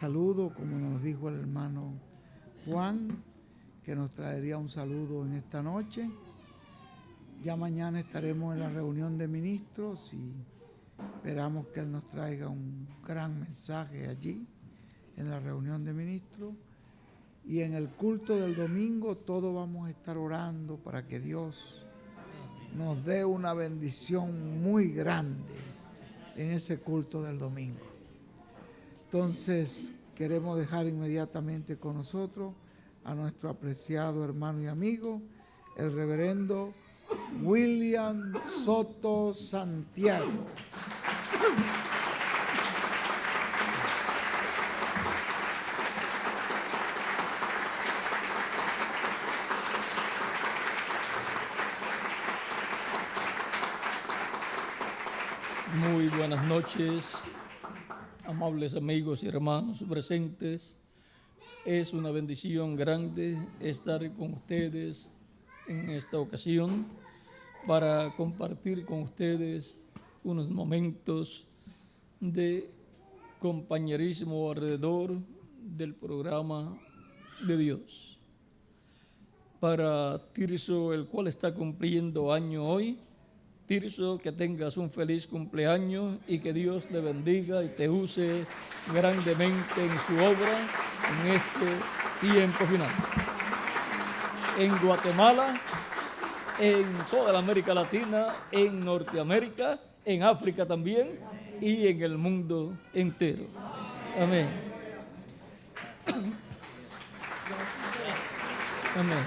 Saludo, como nos dijo el hermano Juan, que nos traería un saludo en esta noche. Ya mañana estaremos en la reunión de ministros y esperamos que él nos traiga un gran mensaje allí, en la reunión de ministros. Y en el culto del domingo todos vamos a estar orando para que Dios nos dé una bendición muy grande en ese culto del domingo. Entonces, queremos dejar inmediatamente con nosotros a nuestro apreciado hermano y amigo, el reverendo William Soto Santiago. Muy buenas noches, amables amigos y hermanos presentes. Es una bendición grande estar con ustedes en esta ocasión para compartir con ustedes unos momentos de compañerismo alrededor del programa de Dios. Para Tirso, el cual está cumpliendo año hoy, Tirso, que tengas un feliz cumpleaños y que Dios le bendiga y te use grandemente en su obra en este tiempo final. En Guatemala, en toda la América Latina, en Norteamérica, en África también y en el mundo entero. Amén. Amén.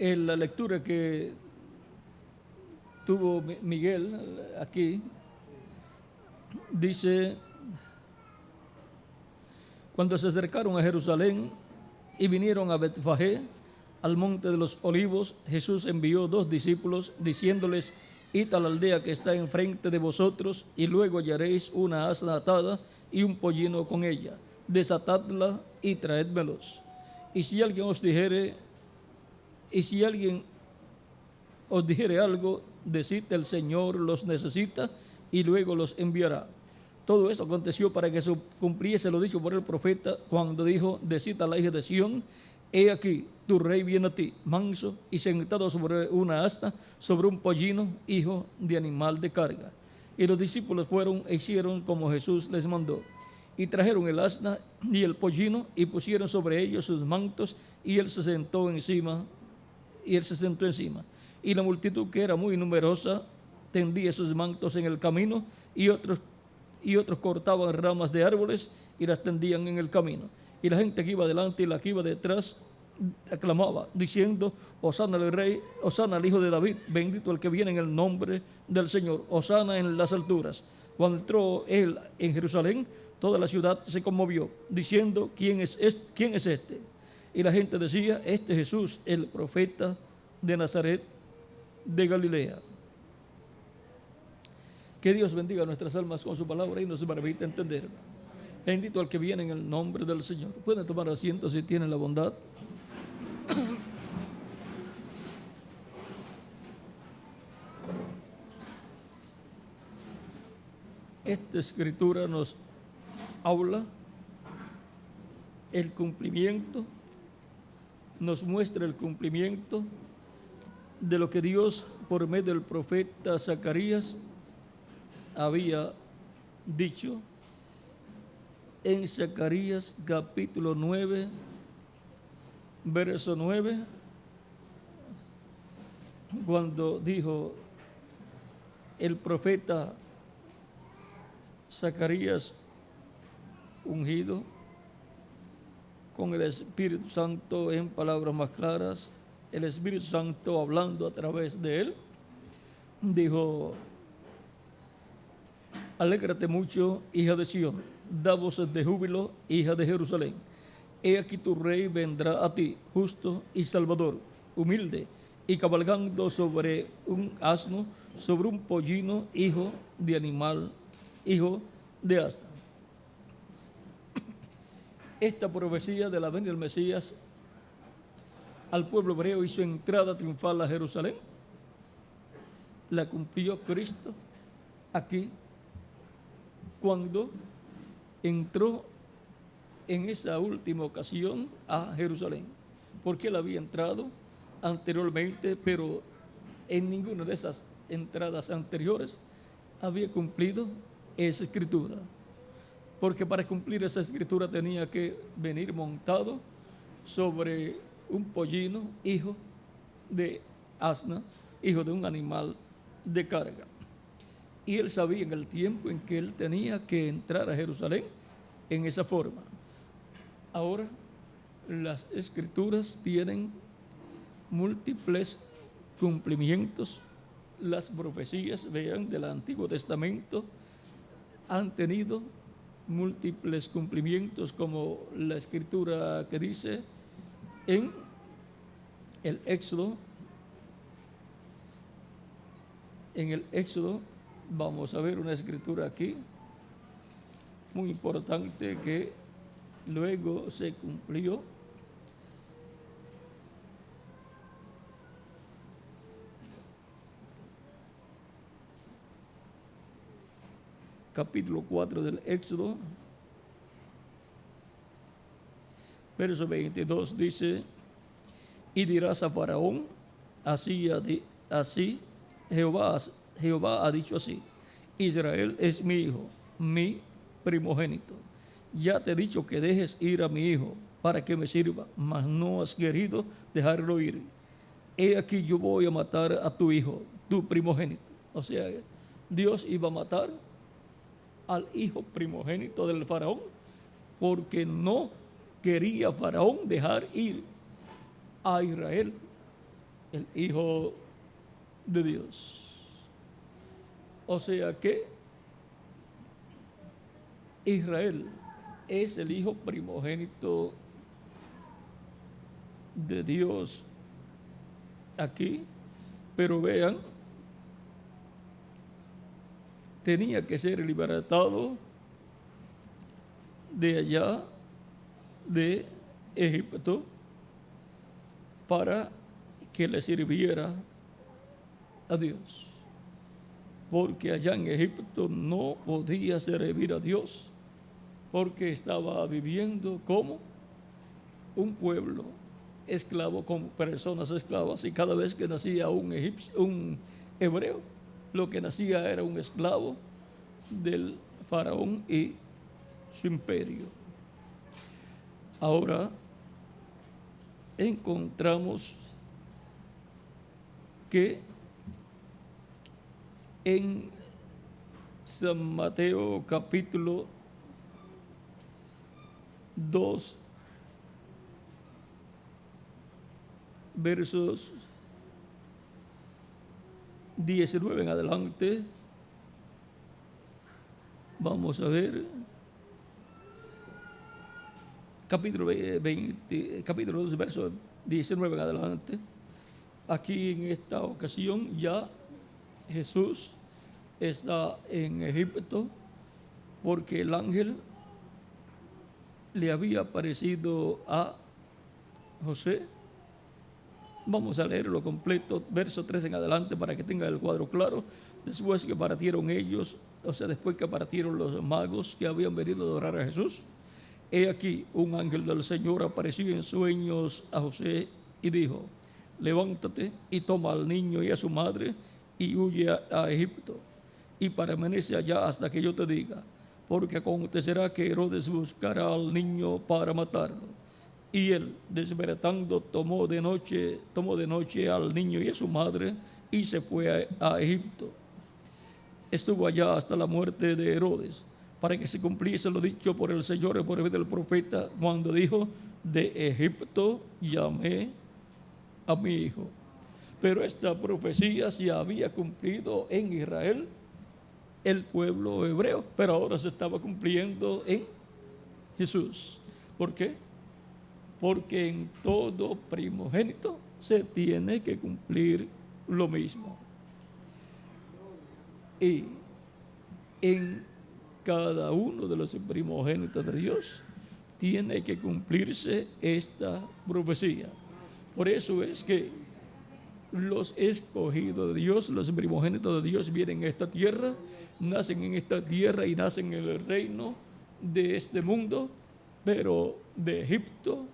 En la lectura que tuvo Miguel aquí, dice: cuando se acercaron a Jerusalén y vinieron a Betfagé, al monte de los olivos, Jesús envió 2 discípulos, diciéndoles: id a la aldea que está enfrente de vosotros, y luego hallaréis una asna atada y un pollino con ella. Desatadla y traédmelos. Y si alguien os dijere algo, decid: el Señor los necesita y luego los enviará. Todo esto aconteció para que se cumpliese lo dicho por el profeta cuando dijo: decid a la hija de Sión, he aquí, tu rey viene a ti, manso y sentado sobre una asna, sobre un pollino, hijo de animal de carga. Y los discípulos fueron e hicieron como Jesús les mandó. Y trajeron el asna y el pollino y pusieron sobre ellos sus mantos, y él se sentó encima. Y la multitud, que era muy numerosa, tendía sus mantos en el camino, y otros cortaban ramas de árboles y las tendían en el camino. Y la gente que iba delante y la que iba detrás aclamaba, diciendo: Hosana al Rey, Hosana al Hijo de David, bendito el que viene en el nombre del Señor, Hosana en las alturas. Cuando entró él en Jerusalén, toda la ciudad se conmovió, diciendo: ¿Quién es este? Y la gente decía: este Jesús, el profeta de Nazaret de Galilea. Que Dios bendiga nuestras almas con su palabra y nos permita entender. Bendito el que viene en el nombre del Señor. Pueden tomar asiento si tienen la bondad. Esta escritura nos habla el cumplimiento, nos muestra el cumplimiento de lo que Dios, por medio del profeta Zacarías, había dicho en Zacarías capítulo 9, verso 9, cuando dijo el profeta Zacarías, ungido con el Espíritu Santo, en palabras más claras, el Espíritu Santo hablando a través de él, dijo: alégrate mucho, hija de Sión, da voces de júbilo, hija de Jerusalén. He aquí tu rey vendrá a ti, justo y salvador, humilde, y cabalgando sobre un asno, sobre un pollino, hijo de animal, hijo de asna. Esta profecía de la venida del Mesías al pueblo hebreo y su entrada triunfal a Jerusalén la cumplió Cristo aquí, cuando entró en esa última ocasión a Jerusalén, porque él había entrado anteriormente, pero en ninguna de esas entradas anteriores había cumplido esa escritura, porque para cumplir esa escritura tenía que venir montado sobre un pollino, hijo de asna, hijo de un animal de carga. Y él sabía en el tiempo en que él tenía que entrar a Jerusalén en esa forma. Ahora, las escrituras tienen múltiples cumplimientos. Las profecías, vean, del Antiguo Testamento han tenido múltiples cumplimientos, como la escritura que dice en el Éxodo. En el Éxodo vamos a ver una escritura aquí muy importante que luego se cumplió. Capítulo 4 del Éxodo, verso 22 dice: y dirás a Faraón, así Jehová ha dicho así: Israel es mi hijo, mi primogénito. Ya te he dicho que dejes ir a mi hijo para que me sirva, mas no has querido dejarlo ir. He aquí yo voy a matar a tu hijo, tu primogénito. O sea, Dios iba a matar al hijo primogénito del faraón, porque no quería Faraón dejar ir a Israel, el hijo de Dios. O sea que Israel es el hijo primogénito de Dios aquí, pero vean, tenía que ser libertado de allá de Egipto para que le sirviera a Dios, porque allá en Egipto no podía servir a Dios, porque estaba viviendo como un pueblo esclavo, como personas esclavas, y cada vez que nacía un hebreo, lo que nacía era un esclavo del faraón y su imperio. Ahora encontramos que en San Mateo capítulo 2, versos 19 en adelante, vamos a ver, capítulo 2, verso 19 en adelante. Aquí en esta ocasión ya Jesús está en Egipto, porque el ángel le había aparecido a José. Vamos a leerlo completo, verso 3 en adelante, para que tenga el cuadro claro. Después que partieron ellos, o sea, después que partieron los magos que habían venido a adorar a Jesús, he aquí un ángel del Señor apareció en sueños a José y dijo: levántate y toma al niño y a su madre y huye a Egipto y permanece allá hasta que yo te diga, porque acontecerá que Herodes buscará al niño para matarlo. Y él, despertando, tomó de noche al niño y a su madre y se fue a Egipto. Estuvo allá hasta la muerte de Herodes, para que se cumpliese lo dicho por el Señor por medio del profeta, cuando dijo: de Egipto llamé a mi hijo. Pero esta profecía se había cumplido en Israel, el pueblo hebreo, pero ahora se estaba cumpliendo en Jesús. ¿Por qué? Porque en todo primogénito se tiene que cumplir lo mismo. Y en cada uno de los primogénitos de Dios tiene que cumplirse esta profecía. Por eso es que los escogidos de Dios, los primogénitos de Dios vienen a esta tierra, nacen en esta tierra y nacen en el reino de este mundo, pero de Egipto,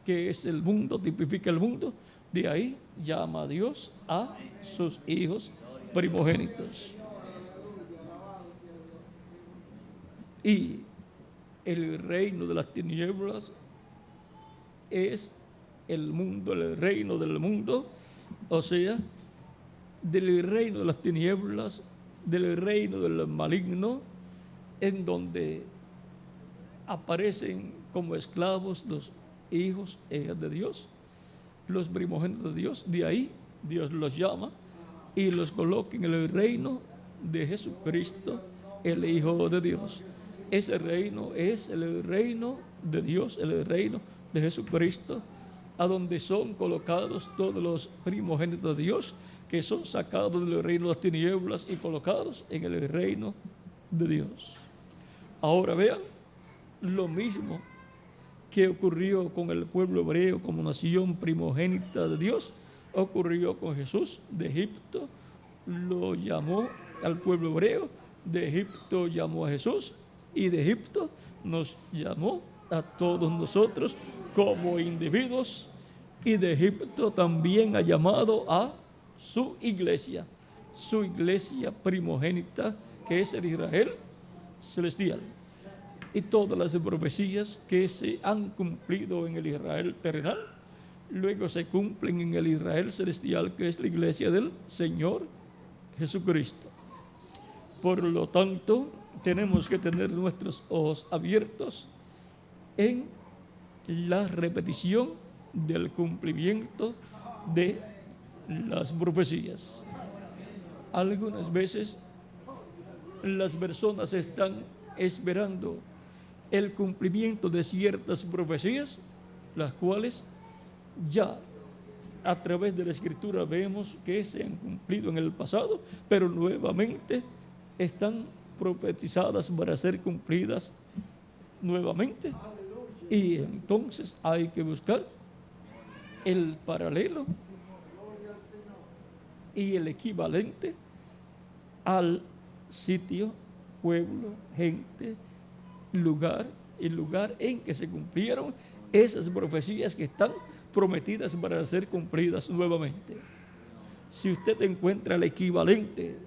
que es el mundo, tipifica el mundo, de ahí llama a Dios a sus hijos primogénitos. Y el reino de las tinieblas es el mundo, el reino del mundo, o sea, del reino de las tinieblas, del reino del maligno, en donde aparecen como esclavos los hijos de Dios, los primogénitos de Dios. De ahí Dios los llama y los coloca en el reino de Jesucristo, el Hijo de Dios. Ese reino es el reino de Dios, el reino de Jesucristo, a donde son colocados todos los primogénitos de Dios, que son sacados del reino de las tinieblas y colocados en el reino de Dios. Ahora vean, lo mismo que ocurrió con el pueblo hebreo como nación primogénita de Dios, ocurrió con Jesús de Egipto, lo llamó al pueblo hebreo, de Egipto llamó a Jesús y de Egipto nos llamó a todos nosotros como individuos, y de Egipto también ha llamado a su iglesia primogénita, que es el Israel celestial. Y todas las profecías que se han cumplido en el Israel terrenal, luego se cumplen en el Israel celestial, que es la iglesia del Señor Jesucristo. Por lo tanto, tenemos que tener nuestros ojos abiertos en la repetición del cumplimiento de las profecías. Algunas veces las personas están esperando el cumplimiento de ciertas profecías, las cuales ya a través de la Escritura vemos que se han cumplido en el pasado, pero nuevamente están profetizadas para ser cumplidas nuevamente. Y entonces hay que buscar el paralelo y el equivalente al sitio, pueblo, gente, lugar, el lugar en que se cumplieron esas profecías que están prometidas para ser cumplidas nuevamente. Si usted encuentra el equivalente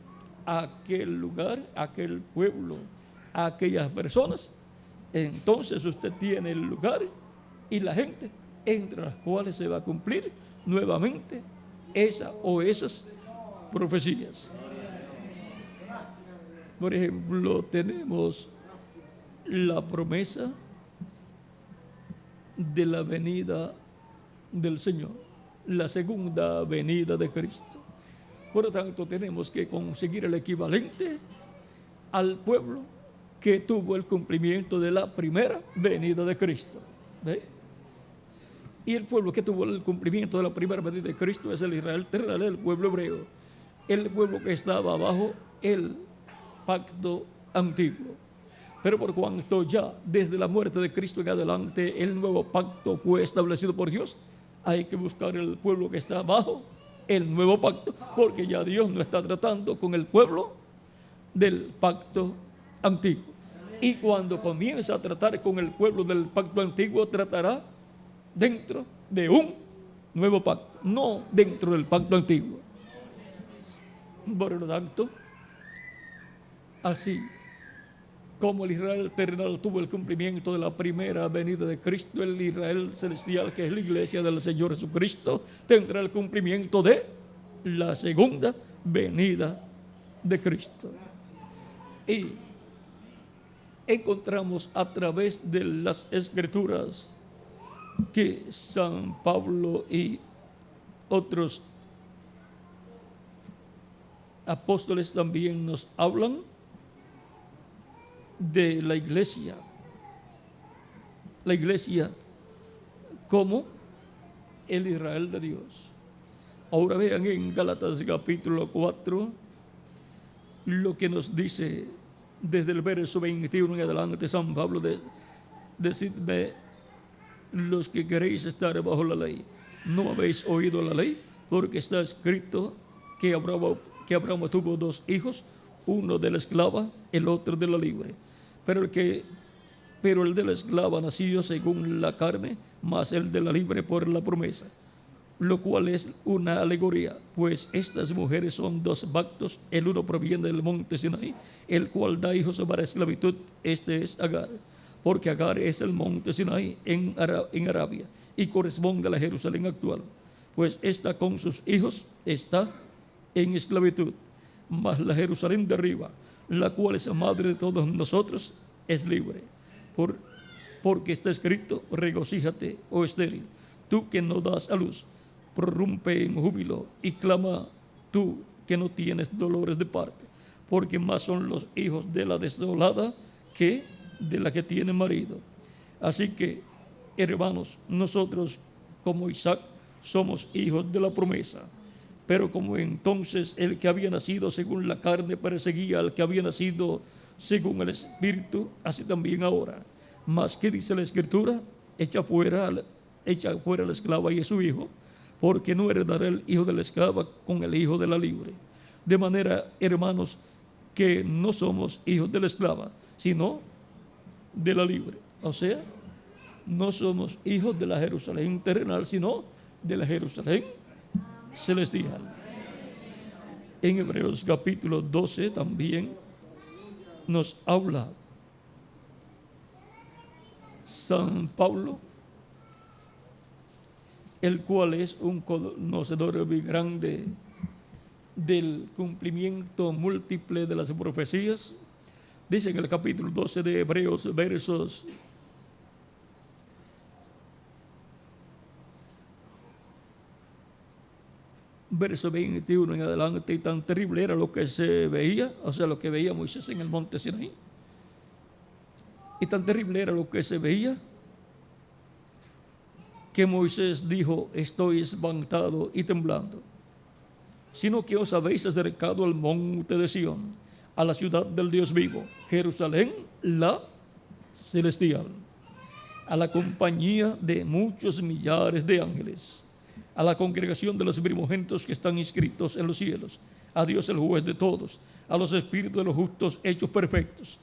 a aquel lugar, a aquel pueblo, a aquellas personas, entonces usted tiene el lugar y la gente entre las cuales se va a cumplir nuevamente esa o esas profecías. Por ejemplo, tenemos la promesa de la venida del Señor, la segunda venida de Cristo. Por lo tanto, tenemos que conseguir el equivalente al pueblo que tuvo el cumplimiento de la primera venida de Cristo. ¿Ve? Y el pueblo que tuvo el cumplimiento de la primera venida de Cristo es el Israel terrenal, el pueblo hebreo, el pueblo que estaba bajo el pacto antiguo. Pero por cuanto ya desde la muerte de Cristo en adelante el nuevo pacto fue establecido por Dios, hay que buscar el pueblo que está bajo el nuevo pacto, porque ya Dios no está tratando con el pueblo del pacto antiguo. Y cuando comienza a tratar con el pueblo del pacto antiguo, tratará dentro de un nuevo pacto, no dentro del pacto antiguo. Por lo tanto, así como el Israel terrenal tuvo el cumplimiento de la primera venida de Cristo, el Israel celestial, que es la iglesia del Señor Jesucristo, tendrá el cumplimiento de la segunda venida de Cristo. Y encontramos a través de las Escrituras que San Pablo y otros apóstoles también nos hablan de la iglesia como el Israel de Dios. Ahora vean en Gálatas capítulo 4 lo que nos dice desde el verso 21 en adelante San Pablo: decidme los que queréis estar bajo la ley, ¿no habéis oído la ley? porque está escrito que Abraham tuvo 2 hijos, uno de la esclava, el otro de la libre. Pero el de la esclava nació según la carne, mas el de la libre por la promesa, lo cual es una alegoría, pues estas mujeres son 2 pactos, el uno proviene del monte Sinaí, el cual da hijos para esclavitud, este es Agar, porque Agar es el monte Sinaí en Arabia, y corresponde a la Jerusalén actual, pues esta con sus hijos está en esclavitud, mas la Jerusalén de arriba, la cual es madre de todos nosotros, es libre, porque está escrito, regocíjate, oh estéril, tú que no das a luz, prorrumpe en júbilo y clama tú que no tienes dolores de parte, porque más son los hijos de la desolada que de la que tiene marido. Así que, hermanos, nosotros como Isaac somos hijos de la promesa, pero como entonces el que había nacido según la carne perseguía al que había nacido según el Espíritu, así también ahora. Mas, ¿qué dice la Escritura? Echa fuera la esclava y a su hijo, porque no heredará el hijo de la esclava con el hijo de la libre. De manera, hermanos, que no somos hijos de la esclava, sino de la libre. O sea, no somos hijos de la Jerusalén terrenal, sino de la Jerusalén celestial. En Hebreos capítulo 12 también nos habla San Pablo, el cual es un conocedor muy grande del cumplimiento múltiple de las profecías. Dice en el capítulo 12 de Hebreos, verso 21 en adelante, y tan terrible era lo que se veía, o sea, lo que veía Moisés en el monte Sinaí, y tan terrible era lo que se veía, que Moisés dijo, estoy espantado y temblando, sino que os habéis acercado al monte de Sión, a la ciudad del Dios vivo, Jerusalén la celestial, a la compañía de muchos millares de ángeles, a la congregación de los primogénitos que están inscritos en los cielos, a Dios el juez de todos, a los espíritus de los justos hechos perfectos,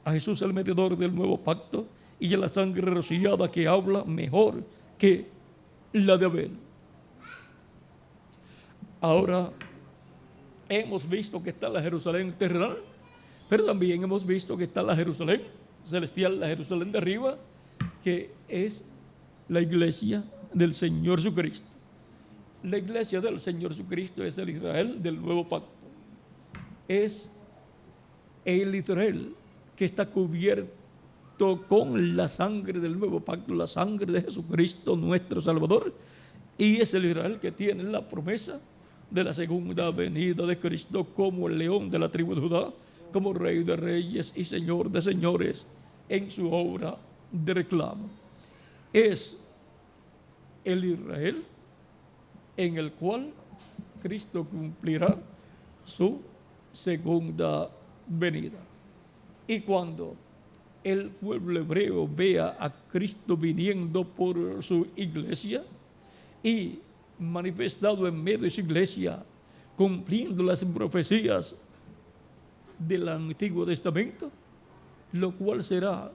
a Jesús el mediador del nuevo pacto, y a la sangre rociada que habla mejor que la de Abel. Ahora hemos visto que está la Jerusalén terrenal, pero también hemos visto que está la Jerusalén celestial, la Jerusalén de arriba, que es la iglesia del Señor Jesucristo. La iglesia del Señor Jesucristo es el Israel del nuevo pacto. Es el Israel que está cubierto con la sangre del nuevo pacto, la sangre de Jesucristo nuestro Salvador, y es el Israel que tiene la promesa de la segunda venida de Cristo como el león de la tribu de Judá, como rey de reyes y señor de señores en su obra de reclamo. Es el Israel en el cual Cristo cumplirá su segunda venida. Y cuando el pueblo hebreo vea a Cristo viniendo por su iglesia y manifestado en medio de su iglesia, cumpliendo las profecías del Antiguo Testamento, lo cual será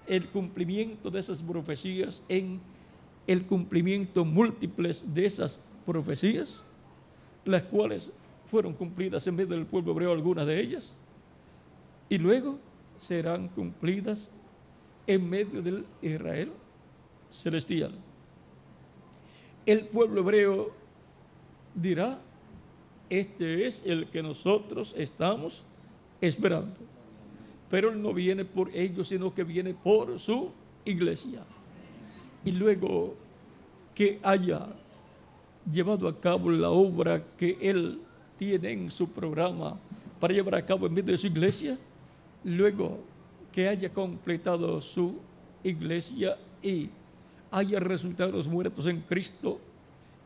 el cumplimiento de esas profecías en el cumplimiento múltiples de esas profecías, las cuales fueron cumplidas en medio del pueblo hebreo, algunas de ellas, y luego serán cumplidas en medio del Israel celestial. El pueblo hebreo dirá, este es el que nosotros estamos esperando. Pero Él no viene por ellos, sino que viene por su iglesia. Y luego que haya llevado a cabo la obra que Él tiene en su programa para llevar a cabo en medio de su iglesia, luego que haya completado su iglesia y haya resultado los muertos en Cristo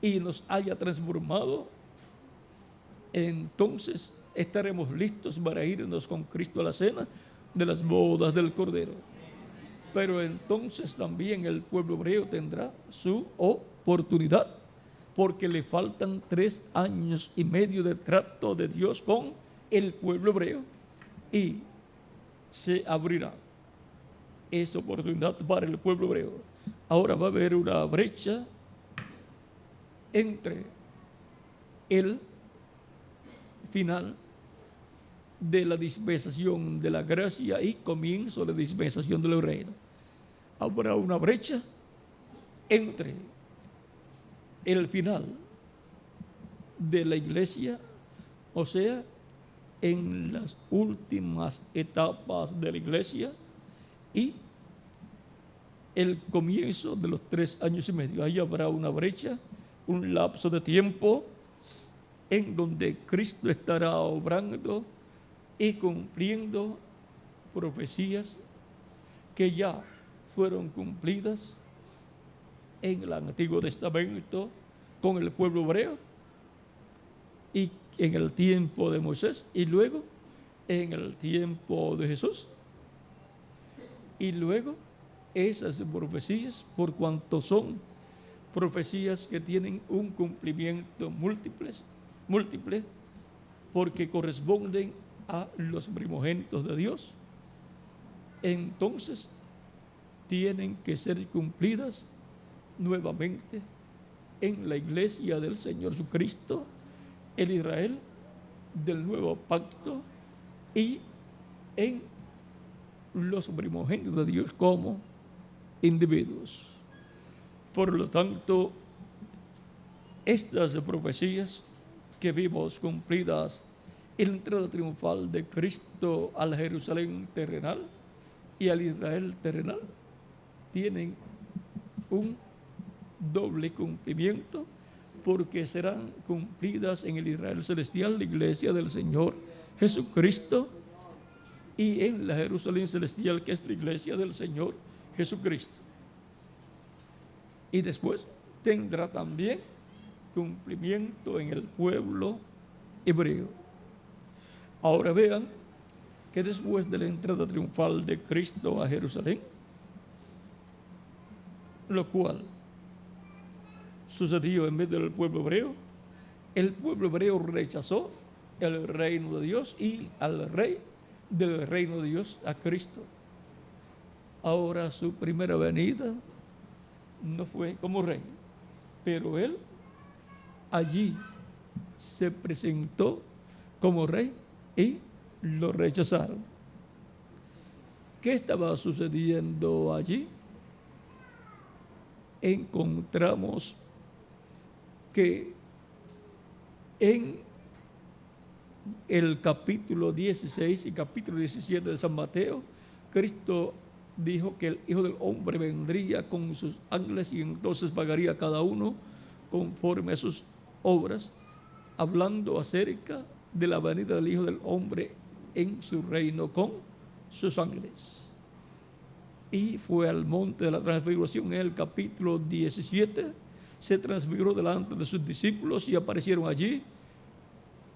y nos haya transformado, entonces estaremos listos para irnos con Cristo a la cena de las bodas del Cordero. Pero entonces también el pueblo hebreo tendrá su oportunidad porque le faltan 3 años y medio de trato de Dios con el pueblo hebreo y se abrirá esa oportunidad para el pueblo hebreo. Ahora va a haber una brecha entre el final de la dispensación de la gracia y comienzo de la dispensación del reino. Habrá una brecha entre el final de la iglesia, o sea, en las últimas etapas de la iglesia, y el comienzo de los 3 años y medio. Ahí habrá una brecha, un lapso de tiempo en donde Cristo estará obrando y cumpliendo profecías que ya fueron cumplidas en el Antiguo Testamento con el pueblo hebreo y en el tiempo de Moisés y luego en el tiempo de Jesús. Y luego esas profecías, por cuanto son profecías que tienen un cumplimiento múltiple, porque corresponden a los primogénitos de Dios, entonces tienen que ser cumplidas nuevamente en la iglesia del Señor Jesucristo, el Israel del nuevo pacto, y en los primogénitos de Dios como individuos. Por lo tanto, estas profecías que vimos cumplidas en la entrada triunfal de Cristo al Jerusalén terrenal y al Israel terrenal tienen un doble cumplimiento, porque serán cumplidas en el Israel celestial, la iglesia del Señor Jesucristo, y en la Jerusalén celestial, que es la iglesia del Señor Jesucristo. Y después tendrá también cumplimiento en el pueblo hebreo. Ahora vean que después de la entrada triunfal de Cristo a Jerusalén, lo cual sucedió en medio del pueblo hebreo, el pueblo hebreo rechazó el reino de Dios y al rey del reino de Dios, a Cristo. Ahora su primera venida no fue como rey, pero él allí se presentó como rey y lo rechazaron. ¿Qué estaba sucediendo allí? Encontramos que en el capítulo 16 y capítulo 17 de San Mateo, Cristo dijo que el Hijo del Hombre vendría con sus ángeles y entonces pagaría a cada uno conforme a sus obras, hablando acerca de la venida del Hijo del Hombre en su reino con sus ángeles. Y fue al monte de la transfiguración en el capítulo 17, se transfiguró delante de sus discípulos y aparecieron allí,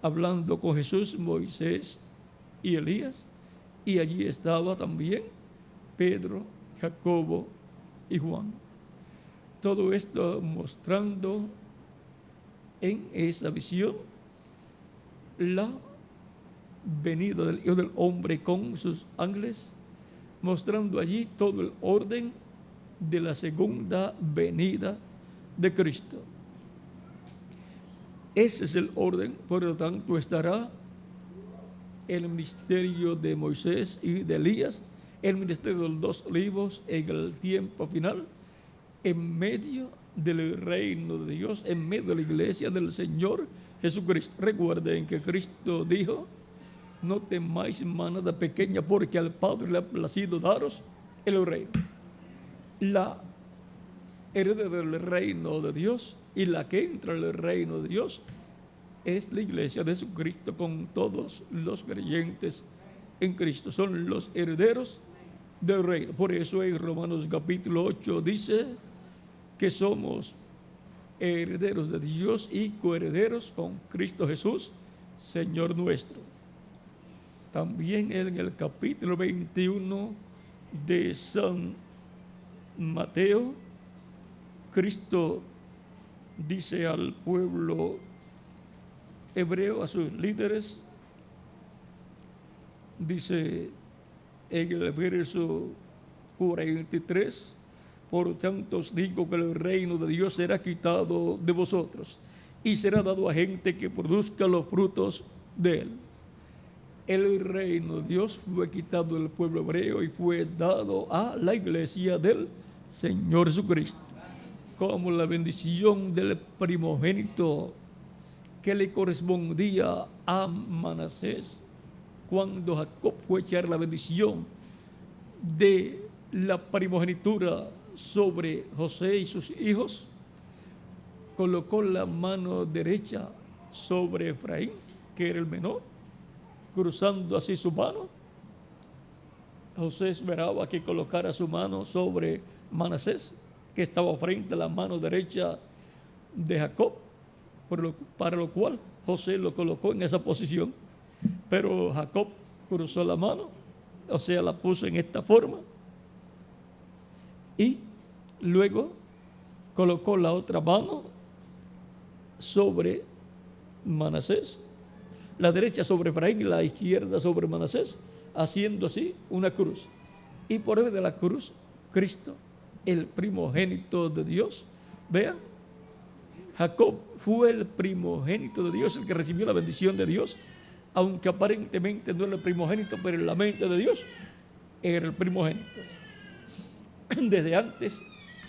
hablando con Jesús, Moisés y Elías, y allí estaba también Pedro, Jacobo y Juan. Todo esto mostrando en esa visión la venida del Hijo del Hombre con sus ángeles, mostrando allí todo el orden de la segunda venida de Cristo. Ese es el orden. Por lo tanto, estará el ministerio de Moisés y de Elías, el ministerio de los 2 olivos en el tiempo final, en medio del reino de Dios, en medio de la iglesia del Señor Jesucristo. Recuerden que Cristo dijo: no temáis manada pequeña, porque al Padre le ha placido daros el reino. La heredera del reino de Dios y la que entra en el reino de Dios es la iglesia de Jesucristo, con todos los creyentes en Cristo. Son los herederos del reino. Por eso en Romanos capítulo 8 dice que somos herederos de Dios y coherederos con Cristo Jesús, Señor nuestro. También en el capítulo 21 de San Mateo, Cristo dice al pueblo hebreo, a sus líderes, dice en el verso 43, por tanto os digo que el reino de Dios será quitado de vosotros y será dado a gente que produzca los frutos de él. El reino de Dios fue quitado del pueblo hebreo y fue dado a la iglesia del Señor Jesucristo, como la bendición del primogénito que le correspondía a Manasés. Cuando Jacob fue a echar la bendición de la primogenitura sobre José y sus hijos, colocó la mano derecha sobre Efraín, que era el menor, cruzando así su mano. José esperaba que colocara su mano sobre Manasés, que estaba frente a la mano derecha de Jacob, para lo cual José lo colocó en esa posición. Pero Jacob cruzó la mano, o sea, la puso en esta forma, y luego colocó la otra mano sobre Manasés, la derecha sobre Efraín y la izquierda sobre Manasés, haciendo así una cruz. Y por medio de la cruz, Cristo, el primogénito de Dios. Vean, Jacob fue el primogénito de Dios, el que recibió la bendición de Dios, aunque aparentemente no era el primogénito, pero en la mente de Dios era el primogénito. Desde antes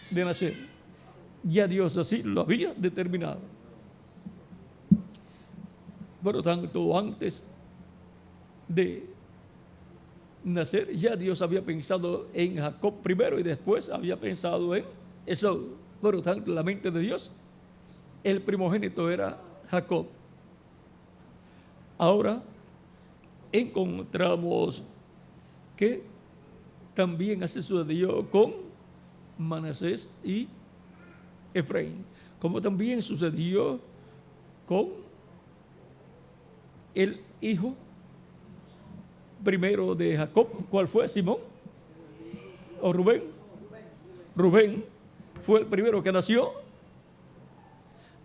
de nacer, ya Dios así lo había determinado. Por lo tanto, antes de nacer, ya Dios había pensado en Jacob primero y después había pensado en Esaú. Por lo tanto, en la mente de Dios, el primogénito era Jacob. Ahora encontramos que también así sucedió con Manasés y Efraín, como también sucedió con el hijo primero de Jacob. ¿Cuál fue? ¿Simón o Rubén? Rubén fue el primero que nació,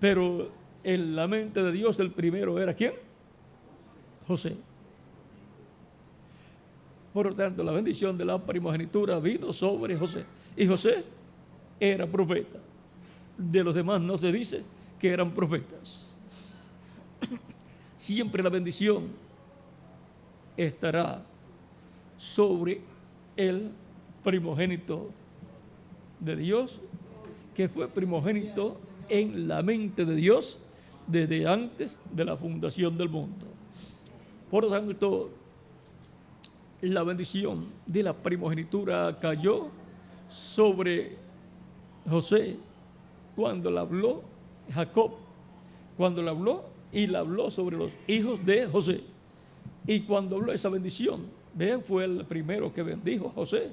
pero en la mente de Dios el primero era ¿quién? José. Por lo tanto, la bendición de la primogenitura vino sobre José. Y José era profeta. De los demás no se dice que eran profetas. Siempre la bendición estará sobre el primogénito de Dios, que fue primogénito en la mente de Dios desde antes de la fundación del mundo. Por lo tanto, la bendición de la primogenitura cayó sobre José cuando le habló Jacob, cuando le habló y le habló sobre los hijos de José. Y cuando habló esa bendición, vean, fue el primero que bendijo a José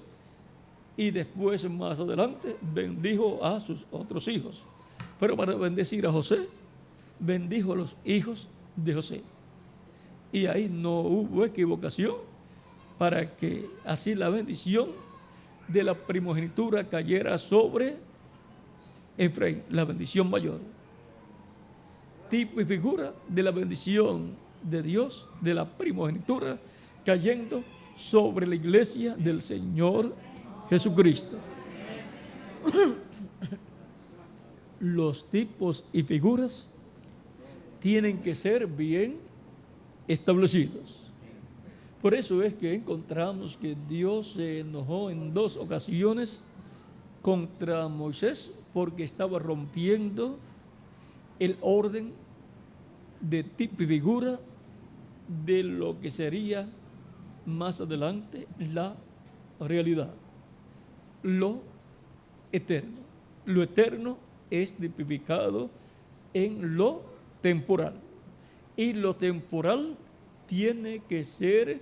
y después más adelante bendijo a sus otros hijos. Pero para bendecir a José, bendijo a los hijos de José. Y ahí no hubo equivocación, para que así la bendición de la primogenitura cayera sobre Efraín, la bendición mayor. Tipo y figura de la bendición de Dios, de la primogenitura, cayendo sobre la iglesia del Señor Jesucristo. Los tipos y figuras tienen que ser bien establecidos. Por eso es que encontramos que Dios se enojó en 2 ocasiones contra Moisés, porque estaba rompiendo el orden de tipo y figura de lo que sería más adelante la realidad, lo eterno. Lo eterno es tipificado en lo temporal, y lo temporal tiene que ser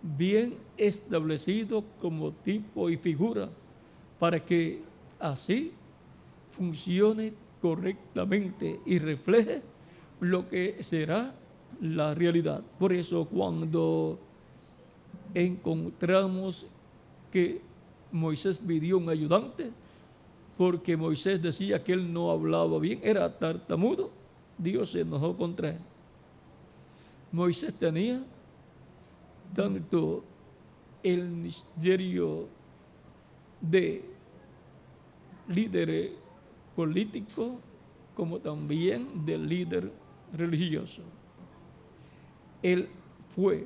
bien establecido como tipo y figura para que así funcione correctamente y refleje lo que será la realidad. Por eso cuando encontramos que Moisés pidió un ayudante, porque Moisés decía que él no hablaba bien, era tartamudo. Dios se enojó contra él. Moisés tenía tanto el ministerio de líder político como también de líder religioso. Él fue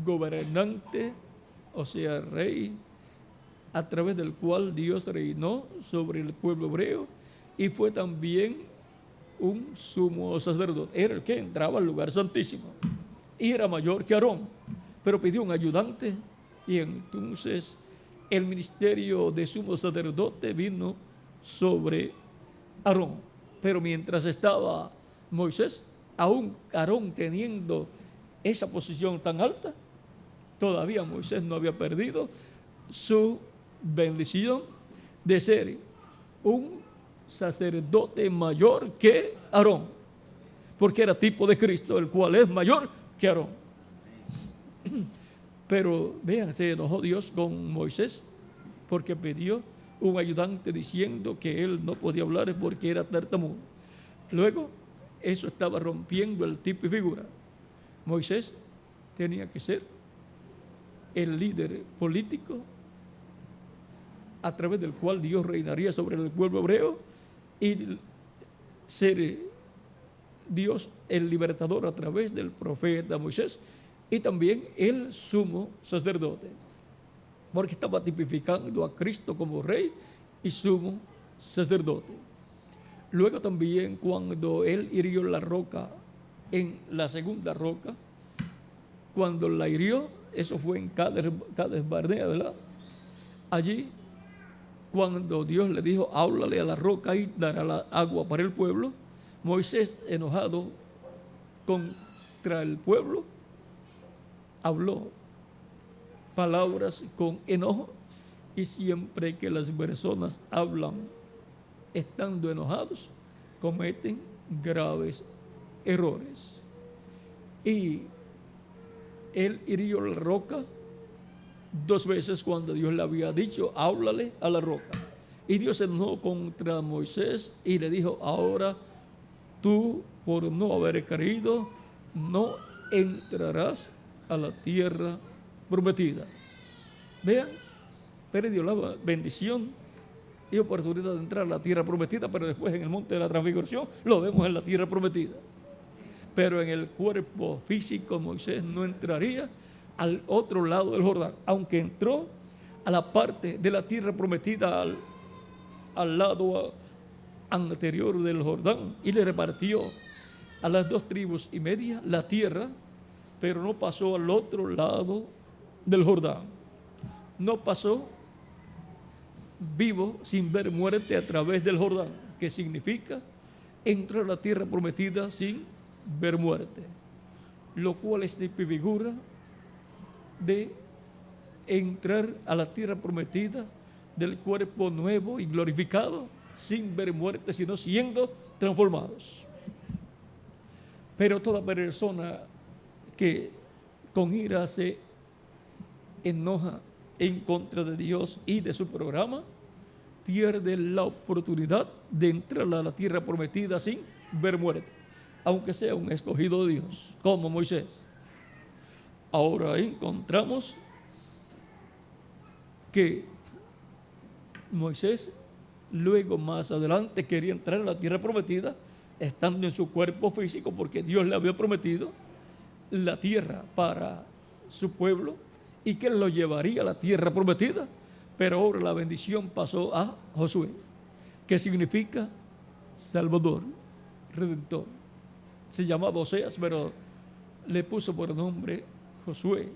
gobernante, o sea, rey, a través del cual Dios reinó sobre el pueblo hebreo, y fue también un sumo sacerdote. Era el que entraba al lugar santísimo y era mayor que Aarón, pero pidió un ayudante, y entonces el ministerio de sumo sacerdote vino sobre Aarón. Pero mientras estaba Moisés, aún Aarón teniendo esa posición tan alta, todavía Moisés no había perdido su bendición de ser un sacerdote mayor que Aarón, porque era tipo de Cristo, el cual es mayor que Aarón. Pero vean, se enojó Dios con Moisés porque pidió un ayudante diciendo que él no podía hablar porque era tartamudo. Luego, eso estaba rompiendo el tipo y figura. Moisés tenía que ser el líder político a través del cual Dios reinaría sobre el pueblo hebreo, y ser Dios el libertador a través del profeta Moisés, y también el sumo sacerdote, porque estaba tipificando a Cristo como rey y sumo sacerdote. Luego también, cuando él hirió la roca, en la segunda roca, cuando la hirió, eso fue en Cades Barnea, ¿verdad? Allí, cuando Dios le dijo, háblale a la roca y dará la agua para el pueblo, Moisés, enojado contra el pueblo, habló palabras con enojo, y siempre que las personas hablan estando enojados, cometen graves errores. Y él hirió la roca 2 veces cuando Dios le había dicho, háblale a la roca. Y Dios se enojó contra Moisés y le dijo, ahora tú, por no haber creído, no entrarás a la tierra prometida. Vean, perdió la bendición y oportunidad de entrar a la tierra prometida, pero después en el monte de la transfiguración lo vemos en la tierra prometida. Pero en el cuerpo físico Moisés no entraría al otro lado del Jordán, aunque entró a la parte de la tierra prometida al lado anterior del Jordán, y le repartió a las 2 tribus y media la tierra, pero no pasó al otro lado del Jordán. No pasó vivo sin ver muerte a través del Jordán, que significa entrar a la tierra prometida sin ver muerte, lo cual es de figura de entrar a la tierra prometida del cuerpo nuevo y glorificado sin ver muerte, sino siendo transformados. Pero toda persona que con ira se enoja en contra de Dios y de su programa, pierde la oportunidad de entrar a la tierra prometida sin ver muerte, aunque sea un escogido de Dios, como Moisés. Ahora encontramos que Moisés luego más adelante quería entrar a la tierra prometida estando en su cuerpo físico, porque Dios le había prometido la tierra para su pueblo y que él lo llevaría a la tierra prometida. Pero ahora la bendición pasó a Josué, que significa Salvador, Redentor. Se llamaba Oseas, pero le puso por nombre Josué,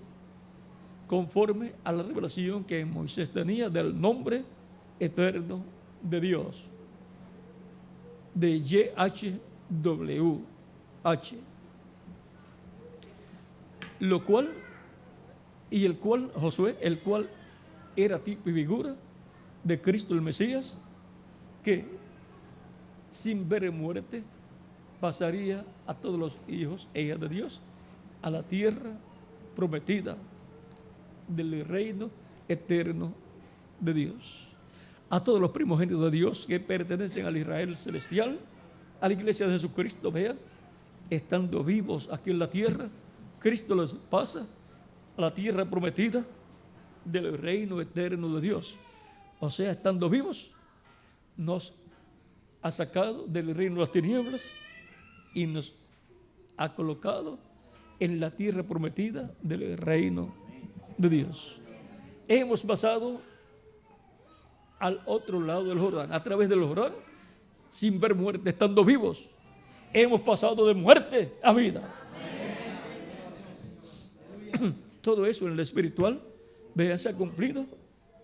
conforme a la revelación que Moisés tenía del nombre eterno de Dios, de YHWH, lo cual, y el cual, Josué, el cual era tipo y figura de Cristo el Mesías, que sin ver muerte pasaría a todos los hijos e hijas de Dios a la tierra prometida del reino eterno de Dios. a todos los primogénitos de Dios que pertenecen al Israel celestial, a la iglesia de Jesucristo. Vean, estando vivos aquí en la tierra, Cristo los pasa a la tierra prometida del reino eterno de Dios. O sea, estando vivos, nos ha sacado del reino de las tinieblas y nos ha colocado en la tierra prometida del reino de Dios. Hemos pasado al otro lado del Jordán, a través del Jordán, sin ver muerte, estando vivos. Hemos pasado de muerte a vida. Todo eso en el espiritual, vean, se ha cumplido.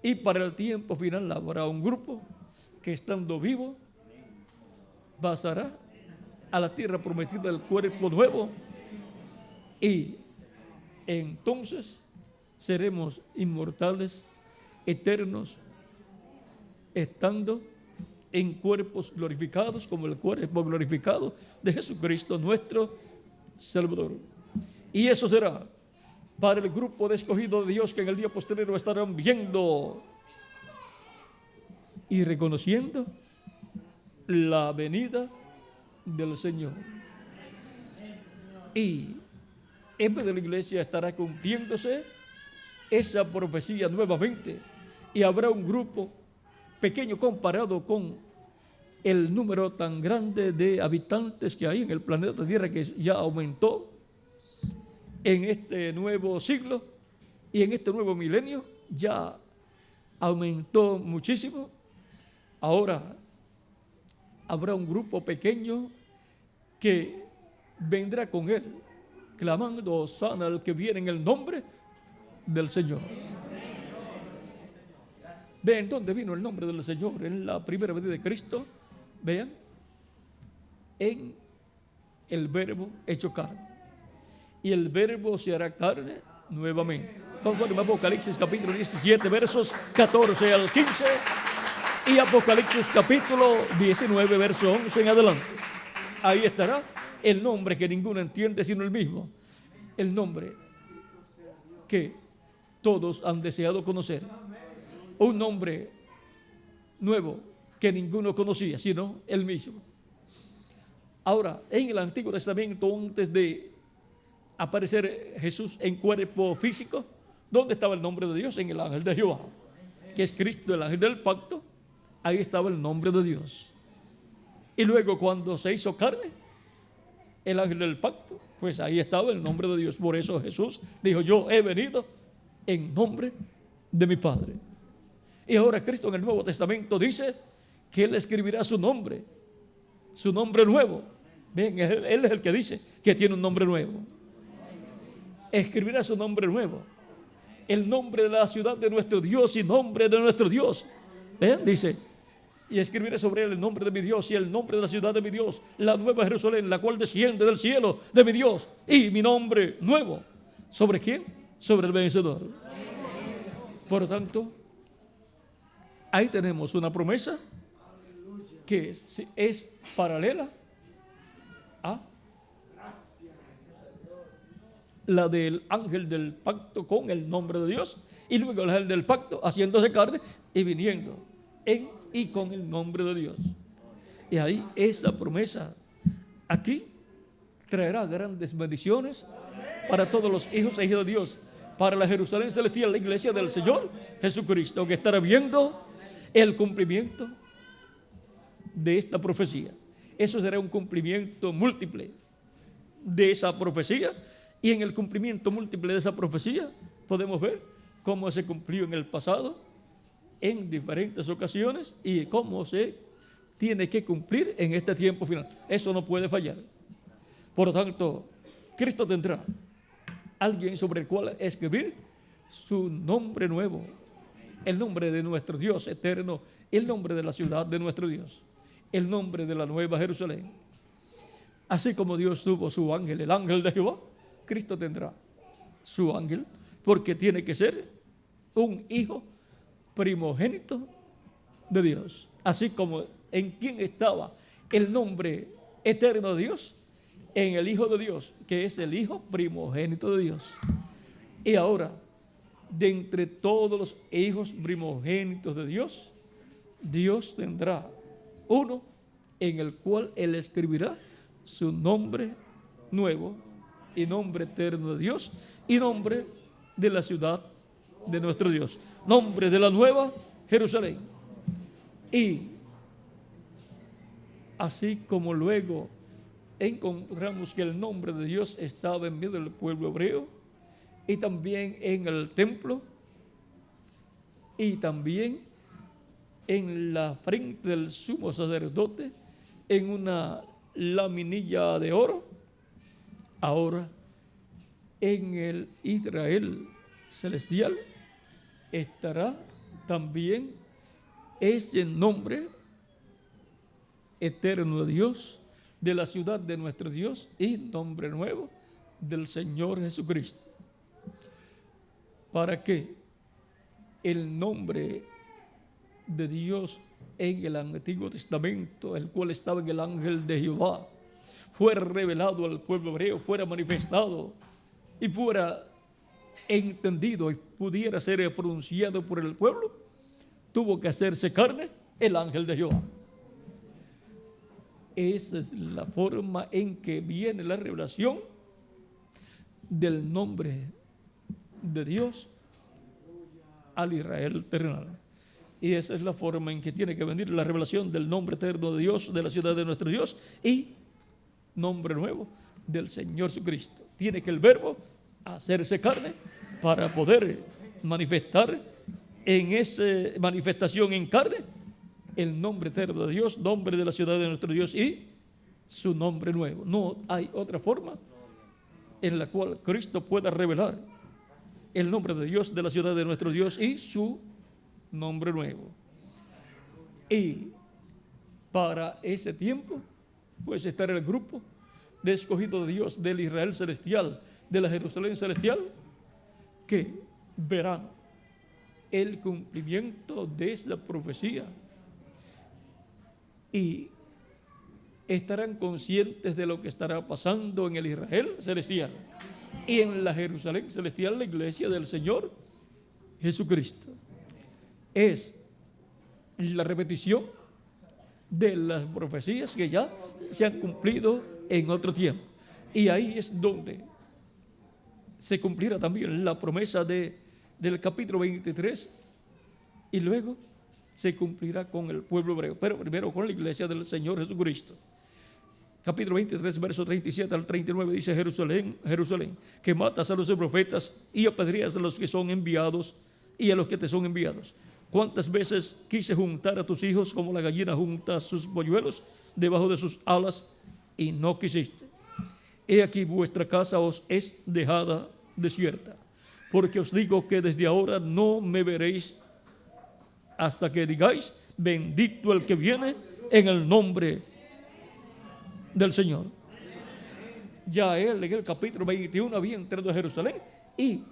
Y para el tiempo final habrá un grupo que, estando vivo, pasará a la tierra prometida del cuerpo nuevo, y entonces seremos inmortales, eternos, estando en cuerpos glorificados como el cuerpo glorificado de Jesucristo nuestro Salvador. Y eso será para el grupo de escogidos de Dios, que en el día posterior estarán viendo y reconociendo la venida del Señor. Y en vez de la iglesia estará cumpliéndose esa profecía nuevamente, y habrá un grupo pequeño comparado con el número tan grande de habitantes que hay en el planeta Tierra, que ya aumentó en este nuevo siglo y en este nuevo milenio. Ya aumentó muchísimo. Ahora habrá un grupo pequeño que vendrá con él, clamando: Hosana al que viene en el nombre del Señor. Vean dónde vino el nombre del Señor en la primera venida de Cristo. Vean, en el Verbo hecho carne. Y el Verbo se hará carne nuevamente. Conforme Apocalipsis capítulo 17, versos 14 al 15, y Apocalipsis capítulo 19, verso 11 en adelante. Ahí estará el nombre que ninguno entiende sino el mismo. El nombre que todos han deseado conocer. Un nombre nuevo que ninguno conocía sino el mismo. Ahora, en el Antiguo Testamento, antes de aparecer Jesús en cuerpo físico, ¿dónde estaba el nombre de Dios? En el ángel de Jehová, que es Cristo, el ángel del pacto. Ahí estaba el nombre de Dios. Y luego, cuando se hizo carne, el ángel del pacto, pues ahí estaba el nombre de Dios. Por eso Jesús dijo: yo he venido en nombre de mi Padre. Y ahora Cristo en el Nuevo Testamento dice que Él escribirá su nombre nuevo. Ven, Él es el que dice que tiene un nombre nuevo. Escribirá su nombre nuevo, el nombre de la ciudad de nuestro Dios y nombre de nuestro Dios. ¿Ven? Dice: y escribiré sobre él el nombre de mi Dios y el nombre de la ciudad de mi Dios, la nueva Jerusalén, la cual desciende del cielo de mi Dios, y mi nombre nuevo. ¿Sobre quién? Sobre el vencedor. Por lo tanto, ahí tenemos una promesa que es paralela a la del ángel del pacto con el nombre de Dios, y luego el ángel del pacto haciéndose carne y viniendo en y con el nombre de Dios. Y ahí esa promesa aquí traerá grandes bendiciones para todos los hijos e hijas de Dios, para la Jerusalén celestial, la iglesia del Señor Jesucristo, que estará viendo el cumplimiento de esta profecía. Eso será un cumplimiento múltiple de esa profecía, y en el cumplimiento múltiple de esa profecía podemos ver cómo se cumplió en el pasado en diferentes ocasiones y cómo se tiene que cumplir en este tiempo final. Eso no puede fallar. Por lo tanto, Cristo tendrá alguien sobre el cual escribir su nombre nuevo, el nombre de nuestro Dios eterno, el nombre de la ciudad de nuestro Dios, el nombre de la nueva Jerusalén. Así como Dios tuvo su ángel, el ángel de Jehová, Cristo tendrá su ángel, porque tiene que ser un hijo primogénito de Dios. Así como en quien estaba el nombre eterno de Dios, en el Hijo de Dios, que es el hijo primogénito de Dios. Y ahora, de entre todos los hijos primogénitos de Dios, Dios tendrá uno en el cual Él escribirá su nombre nuevo y nombre eterno de Dios y nombre de la ciudad de nuestro Dios, nombre de la nueva Jerusalén. Y así como luego encontramos que el nombre de Dios estaba en medio del pueblo hebreo y también en el templo y también en la frente del sumo sacerdote en una laminilla de oro, ahora en el Israel celestial estará también ese nombre eterno de Dios, de la ciudad de nuestro Dios y nombre nuevo del Señor Jesucristo. Para que el nombre de Dios en el Antiguo Testamento, el cual estaba en el ángel de Jehová, fuera revelado al pueblo hebreo, fuera manifestado y fuera entendido y pudiera ser pronunciado por el pueblo, tuvo que hacerse carne el ángel de Jehová. Esa es la forma en que viene la revelación del nombre de Dios al Israel terrenal. Y esa es la forma en que tiene que venir la revelación del nombre eterno de Dios, de la ciudad de nuestro Dios y nombre nuevo del Señor Jesucristo. Tiene que el verbo hacerse carne para poder manifestar en esa manifestación en carne el nombre eterno de Dios, nombre de la ciudad de nuestro Dios y su nombre nuevo. No hay otra forma en la cual Cristo pueda revelar el nombre de Dios, de la ciudad de nuestro Dios y su nombre nuevo. Y para ese tiempo, pues estará el grupo de escogidos de Dios, del Israel celestial, de la Jerusalén celestial, que verán el cumplimiento de esa profecía y estarán conscientes de lo que estará pasando en el Israel celestial y en la Jerusalén celestial, la iglesia del Señor Jesucristo. Es la repetición de las profecías que ya se han cumplido en otro tiempo. Y ahí es donde se cumplirá también la promesa del capítulo 23 y luego se cumplirá con el pueblo hebreo, pero primero con la iglesia del Señor Jesucristo. Capítulo 23, verso 37 al 39 dice: Jerusalén, Jerusalén, que matas a los profetas y apedreas a los que son enviados y a los que te son enviados. ¿Cuántas veces quise juntar a tus hijos como la gallina junta sus polluelos debajo de sus alas y no quisiste? He aquí vuestra casa os es dejada desierta, porque os digo que desde ahora no me veréis hasta que digáis: bendito el que viene en el nombre del Señor. Ya él en el capítulo 21 había entrado a Jerusalén y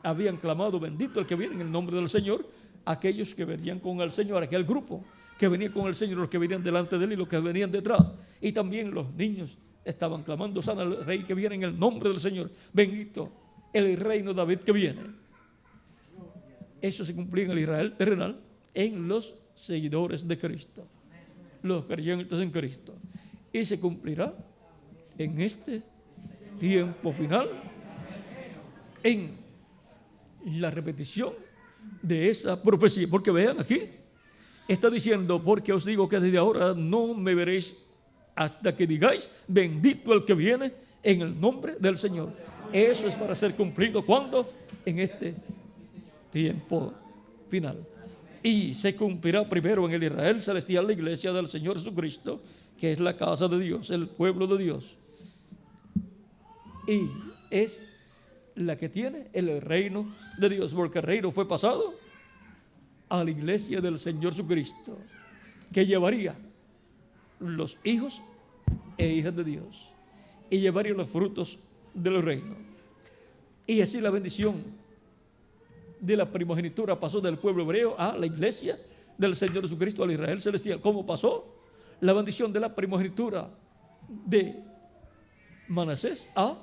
habían clamado: bendito el que viene en el nombre del Señor. Aquellos que venían con el Señor, aquel grupo que venía con el Señor, los que venían delante de él y los que venían detrás, y también los niños estaban clamando: sana el rey que viene en el nombre del Señor, bendito el reino de David que viene. Eso se cumplía en el Israel terrenal, en los seguidores de Cristo, los creyentes en Cristo, y se cumplirá en este tiempo final en la repetición de esa profecía. Porque vean aquí, está diciendo: porque os digo que desde ahora no me veréis hasta que digáis: bendito el que viene en el nombre del Señor. Eso es para ser cumplido, ¿cuándo? En este tiempo final. Y se cumplirá primero en el Israel celestial, la iglesia del Señor Jesucristo, que es la casa de Dios, el pueblo de Dios, y es la que tiene el reino de Dios, porque el reino fue pasado a la iglesia del Señor Jesucristo, que llevaría los hijos e hijas de Dios y llevaría los frutos del reino. Y así la bendición de la primogenitura pasó del pueblo hebreo a la iglesia del Señor Jesucristo, al Israel celestial. ¿Cómo pasó? La bendición de la primogenitura de Manasés a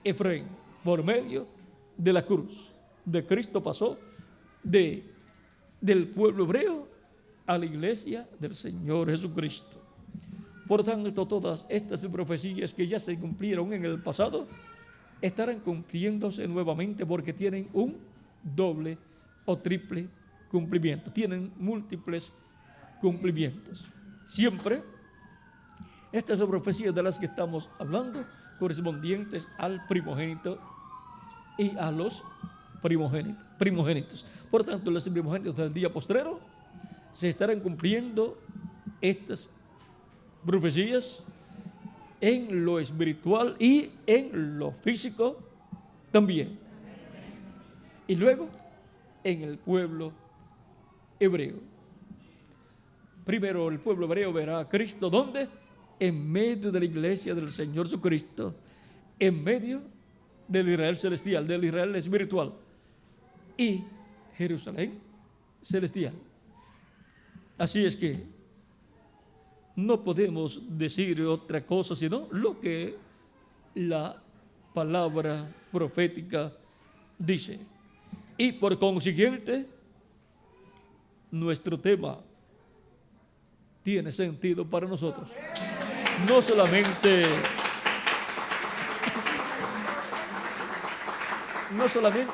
Efraín por medio de la cruz de Cristo pasó del pueblo hebreo a la iglesia del Señor Jesucristo. Por tanto, todas estas profecías que ya se cumplieron en el pasado estarán cumpliéndose nuevamente porque tienen un doble o triple cumplimiento. Tienen múltiples cumplimientos. Siempre estas son profecías de las que estamos hablando, correspondientes al primogénito y a los primogénitos. Por tanto, los primogénitos del día postrero se estarán cumpliendo estas profecías en lo espiritual y en lo físico también. Y luego en el pueblo hebreo. Primero el pueblo hebreo verá a Cristo, ¿dónde? En medio de la iglesia del Señor Jesucristo, en medio del Israel celestial, del Israel espiritual y Jerusalén celestial. Así es que no podemos decir otra cosa sino lo que la palabra profética dice. Y por consiguiente, nuestro tema tiene sentido para nosotros. No solamente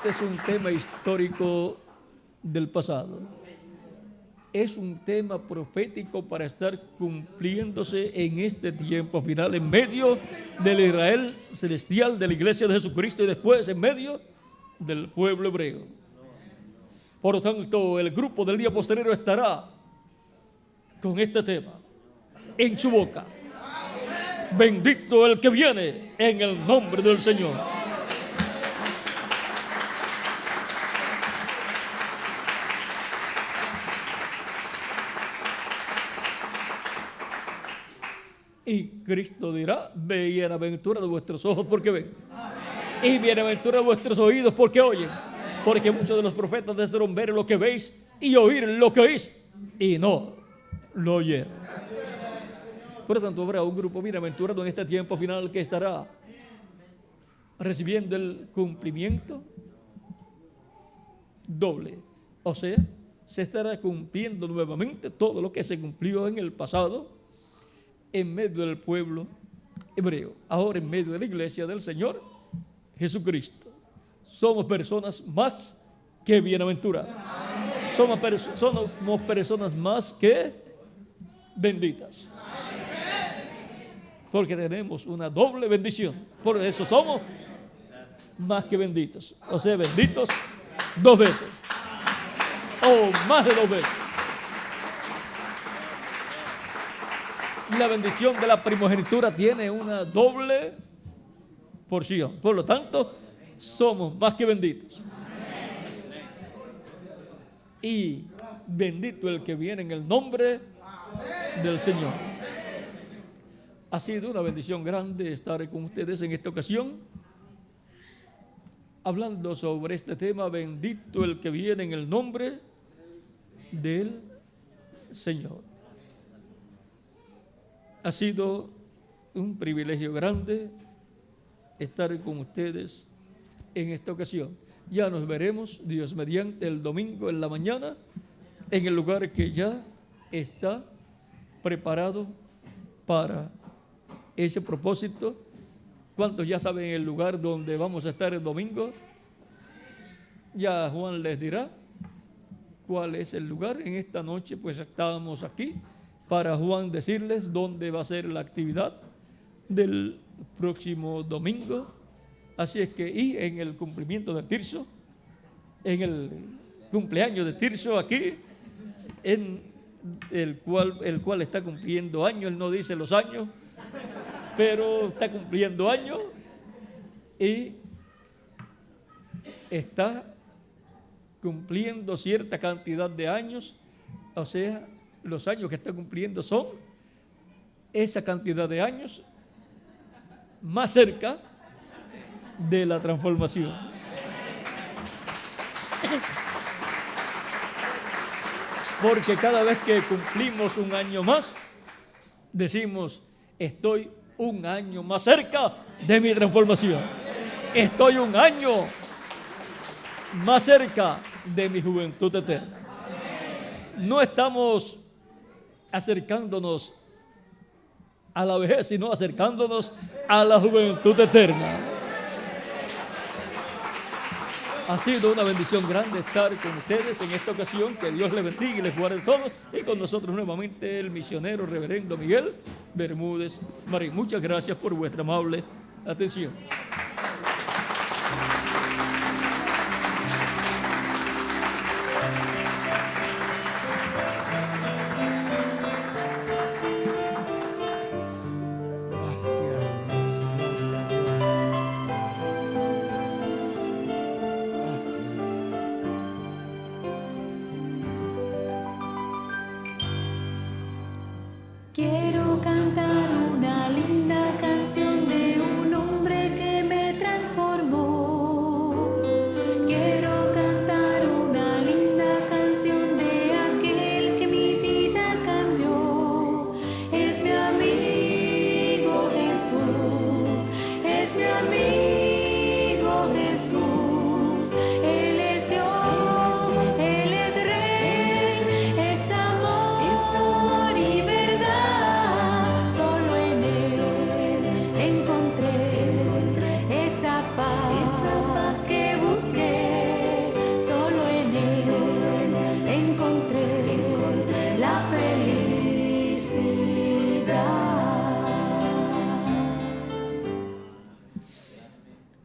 es un tema histórico del pasado, es un tema profético para estar cumpliéndose en este tiempo final, en medio del Israel celestial, de la iglesia de Jesucristo y después en medio del pueblo hebreo. Por lo tanto, el grupo del día posterior estará con este tema en su boca. Bendito el que viene en el nombre del Señor. Y Cristo dirá: bienaventurados vuestros ojos porque ven, y bienaventurados vuestros oídos porque oyen, porque muchos de los profetas desearon ver lo que veis y oír lo que oís y no lo oyeron. Por lo tanto, habrá un grupo bienaventurado en este tiempo final que estará recibiendo el cumplimiento doble. O sea, se estará cumpliendo nuevamente todo lo que se cumplió en el pasado en medio del pueblo hebreo, ahora en medio de la iglesia del Señor Jesucristo. Somos personas más que bienaventuradas. Somos personas más que benditas. Porque tenemos una doble bendición. Por eso somos más que benditos. O sea, benditos 2 veces. O más de 2 veces. La bendición de la primogenitura tiene una doble porción. Por lo tanto, somos más que benditos. Y bendito el que viene en el nombre del Señor. Ha sido una bendición grande estar con ustedes en esta ocasión, hablando sobre este tema: bendito el que viene en el nombre del Señor. Ha sido un privilegio grande estar con ustedes en esta ocasión. Ya nos veremos, Dios mediante, el domingo en la mañana, en el lugar que ya está preparado para ese propósito. ¿Cuántos ya saben el lugar donde vamos a estar el domingo? Ya Juan les dirá cuál es el lugar. En esta noche pues estábamos aquí para Juan decirles dónde va a ser la actividad del próximo domingo. Así es que, y en el cumplimiento de Tirso, en el cumpleaños de Tirso aquí, en el cual está cumpliendo años, él no dice los años, pero está cumpliendo años y está cumpliendo cierta cantidad de años. O sea, los años que está cumpliendo son esa cantidad de años más cerca de la transformación. Porque cada vez que cumplimos un año más, decimos: estoy un año más cerca de mi transformación. Estoy un año más cerca de mi juventud eterna. No estamos acercándonos a la vejez, sino acercándonos a la juventud eterna. Ha sido una bendición grande estar con ustedes en esta ocasión. Que Dios les bendiga y les guarde a todos. Y con nosotros nuevamente el misionero reverendo Miguel Bermúdez Marín. Muchas gracias por vuestra amable atención. Quiero cantar una linda canción de un hombre que me transformó. Quiero cantar una linda canción de aquel que mi vida cambió. Es mi amigo Jesús, es mi amigo Jesús. Él es Dios, Él es Rey, es amor y verdad. Solo en Él encontré esa paz que busqué. Solo en Él encontré la felicidad.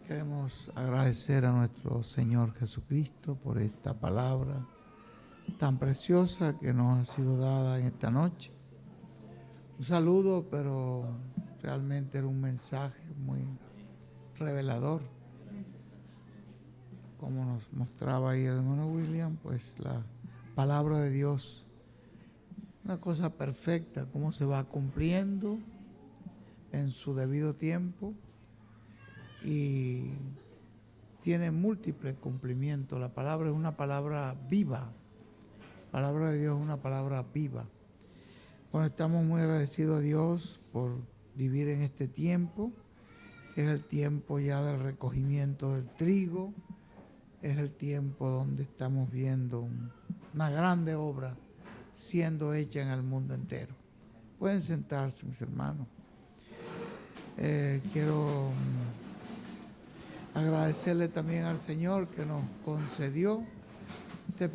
Queremos agradecer a nuestro Señor Jesucristo por esta palabra tan preciosa que nos ha sido dada en esta noche. Un saludo, pero realmente era un mensaje muy revelador. Como nos mostraba ahí el hermano William, pues la palabra de Dios, una cosa perfecta, cómo se va cumpliendo en su debido tiempo y tiene múltiples cumplimientos. La palabra es una palabra viva. La palabra de Dios es una palabra viva. Bueno, estamos muy agradecidos a Dios por vivir en este tiempo, que es el tiempo ya del recogimiento del trigo, es el tiempo donde estamos viendo una grande obra siendo hecha en el mundo entero. Pueden sentarse, mis hermanos. Quiero agradecerle también al Señor que nos concedió este